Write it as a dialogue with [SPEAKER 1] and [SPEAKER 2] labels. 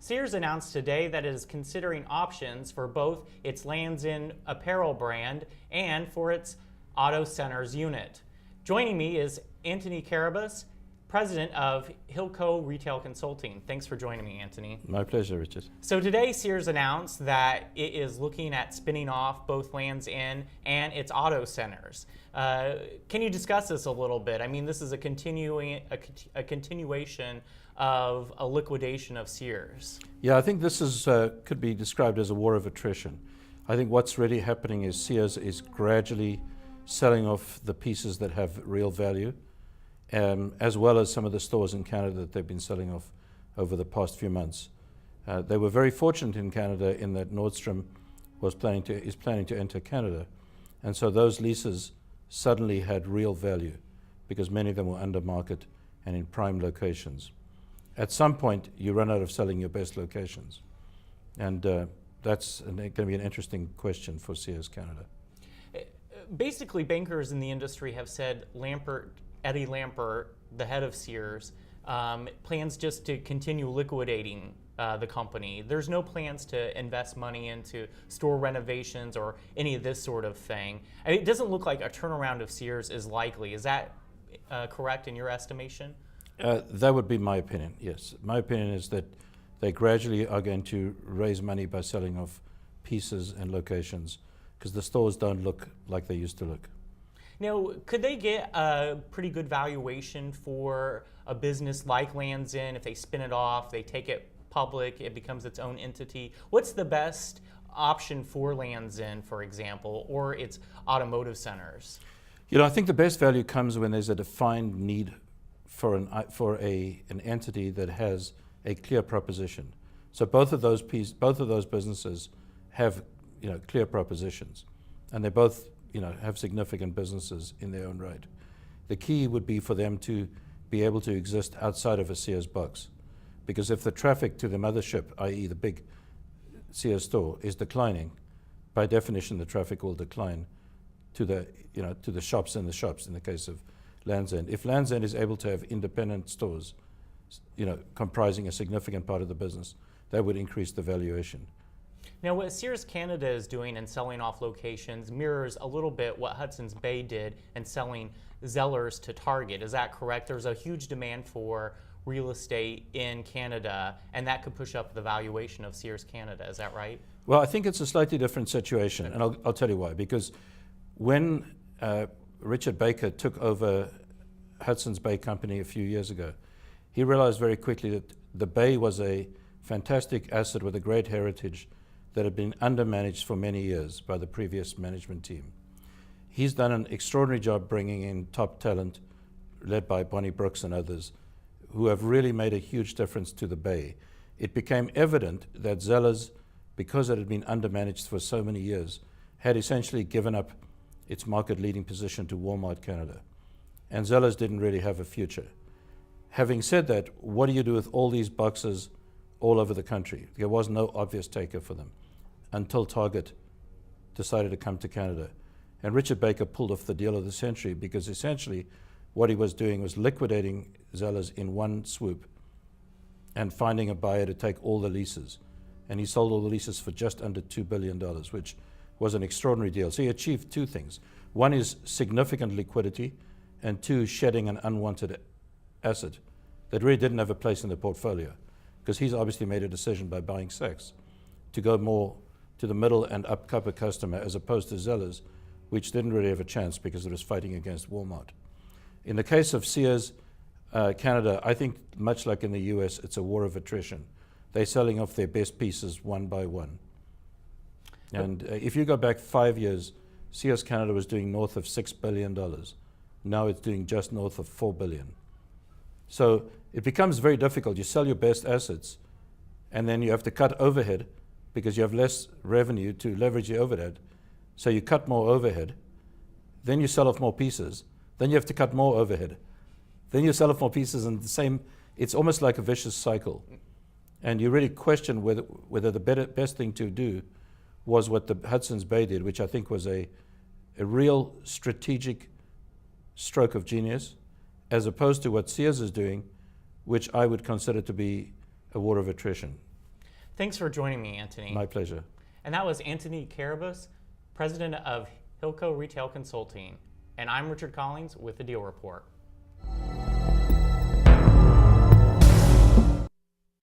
[SPEAKER 1] Sears announced today that it is considering options for both its Lands' End apparel brand and for its Auto Centers unit. Joining me is Antony Karabus, president of Hilco Retail Consulting. Thanks for joining me, Antony.
[SPEAKER 2] My pleasure, Richard.
[SPEAKER 1] So today, Sears announced that it is looking at spinning off both Lands' End and its Auto Centers. Can you discuss this a little bit? I mean, this is a continuation of a liquidation of Sears.
[SPEAKER 2] Yeah, I think this is could be described as a war of attrition. I think what's really happening is Sears is gradually selling off the pieces that have real value, as well as some of the stores in Canada that they've been selling off over the past few months. They were very fortunate in Canada in that Nordstrom is planning to enter Canada, and so those leases suddenly had real value because many of them were under market and in prime locations. At some point, you run out of selling your best locations, and that's going to be an interesting question for Sears Canada.
[SPEAKER 1] Basically, bankers in the industry have said Eddie Lampert, the head of Sears, plans just to continue liquidating the company. There's no plans to invest money into store renovations or any of this sort of thing. I mean, it doesn't look like a turnaround of Sears is likely. Is that correct in your estimation?
[SPEAKER 2] That would be my opinion, yes. My opinion is that they gradually are going to raise money by selling off pieces and locations because the stores don't look like they used to look.
[SPEAKER 1] Now, could they get a pretty good valuation for a business like Lands' End if they spin it off, they take it public, it becomes its own entity? What's the best option for Lands' End, for example, or its automotive centers?
[SPEAKER 2] You know, I think the best value comes when there's a defined need for an entity that has a clear proposition. So both of those businesses have, clear propositions, and they both, have significant businesses in their own right. The key would be for them to be able to exist outside of a Sears box, because if the traffic to the mothership, i.e. the big Sears store, is declining, by definition the traffic will decline to the shops in the case of Lands' End. If Lands' End is able to have independent stores, comprising a significant part of the business, that would increase the valuation.
[SPEAKER 1] Now, what Sears Canada is doing in selling off locations mirrors a little bit what Hudson's Bay did in selling Zellers to Target. Is that correct? There's a huge demand for real estate in Canada, and that could push up the valuation of Sears Canada. Is that right?
[SPEAKER 2] Well, I think it's a slightly different situation, and I'll tell you why. Because when Richard Baker took over Hudson's Bay Company a few years ago, he realized very quickly that the Bay was a fantastic asset with a great heritage that had been undermanaged for many years by the previous management team. He's done an extraordinary job bringing in top talent, led by Bonnie Brooks and others, who have really made a huge difference to the Bay. It became evident that Zellers, because it had been undermanaged for so many years, had essentially given up its market-leading position to Walmart Canada. And Zellers didn't really have a future. Having said that, what do you do with all these boxes all over the country? There was no obvious taker for them until Target decided to come to Canada. And Richard Baker pulled off the deal of the century because essentially what he was doing was liquidating Zellers in one swoop and finding a buyer to take all the leases. And he sold all the leases for just under $2 billion, which was an extraordinary deal. So he achieved two things. One is significant liquidity, and two, shedding an unwanted asset that really didn't have a place in the portfolio, because he's obviously made a decision by buying Saks to go more to the middle and up copper customer as opposed to Zellers, which didn't really have a chance because it was fighting against Walmart. In the case of Sears Canada, I think much like in the US, it's a war of attrition. They're selling off their best pieces one by one. And if you go back 5 years, Sears Canada was doing north of $6 billion. Now it's doing just north of $4 billion. So it becomes very difficult. You sell your best assets, and then you have to cut overhead because you have less revenue to leverage the overhead. So you cut more overhead, then you sell off more pieces, then you have to cut more overhead, then you sell off more pieces, and it's almost like a vicious cycle. And you really question whether the best thing to do was what the Hudson's Bay did, which I think was a real strategic stroke of genius, as opposed to what Sears is doing, which I would consider to be a war of attrition.
[SPEAKER 1] Thanks for joining me, Antony.
[SPEAKER 2] My pleasure.
[SPEAKER 1] And that was Antony Karabus, president of Hilco Retail Consulting. And I'm Richard Collins with the Deal Report.